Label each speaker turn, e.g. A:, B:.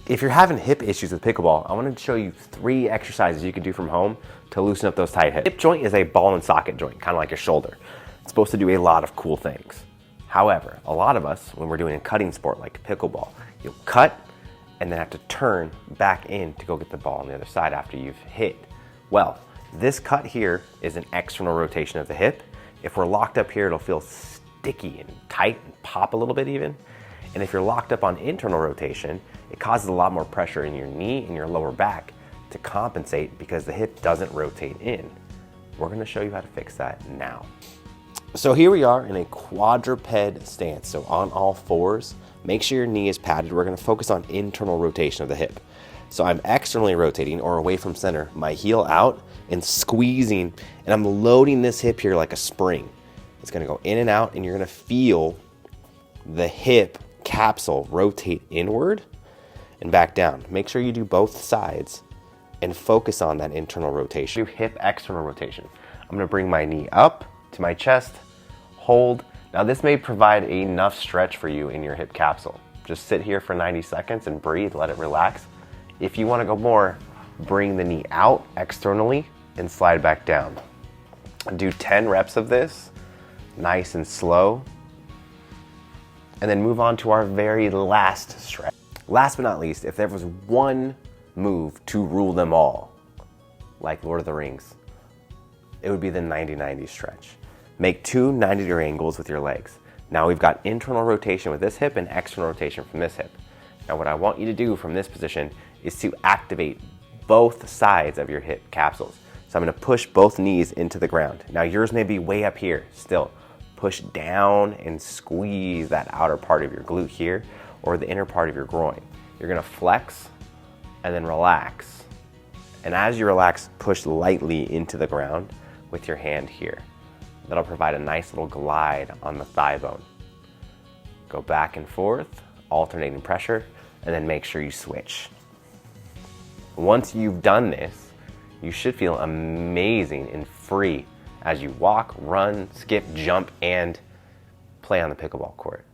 A: If you're having hip issues with pickleball, I wanted to show you 3 exercises you can do from home to loosen up those tight hips. Hip joint is a ball and socket joint, kind of like your shoulder. It's supposed to do a lot of cool things. However, a lot of us, when we're doing a cutting sport like pickleball, you'll cut and then have to turn back in to go get the ball on the other side after you've hit. Well, this cut here is an external rotation of the hip. If we're locked up here, it'll feel sticky and tight and pop a little bit even. And if you're locked up on internal rotation, it causes a lot more pressure in your knee and your lower back to compensate because the hip doesn't rotate in. We're gonna show you how to fix that now. So here we are in a quadruped stance, so on all fours. Make sure your knee is padded. We're gonna focus on internal rotation of the hip. So I'm externally rotating or away from center, my heel out and squeezing, and I'm loading this hip here like a spring. It's gonna go in and out, and you're gonna feel the hip capsule rotate inward and back down. Make sure you do both sides and focus on that internal rotation. Do hip external rotation. I'm gonna bring my knee up to my chest, hold. Now this may provide enough stretch for you in your hip capsule. Just sit here for 90 seconds and breathe, let it relax. If you wanna go more, bring the knee out externally and slide back down. Do 10 reps of this, nice and slow. And then move on to our very last stretch. Last but not least, if there was one move to rule them all, like Lord of the Rings, it would be the 90-90 stretch. Make 2 90-degree angles with your legs. Now we've got internal rotation with this hip and external rotation from this hip. Now what I want you to do from this position is to activate both sides of your hip capsules. So I'm gonna push both knees into the ground. Now yours may be way up here still. Push down and squeeze that outer part of your glute here or the inner part of your groin. You're gonna flex and then relax. And as you relax, push lightly into the ground with your hand here. That'll provide a nice little glide on the thigh bone. Go back and forth, alternating pressure, and then make sure you switch. Once you've done this, you should feel amazing and free as you walk, run, skip, jump, and play on the pickleball court.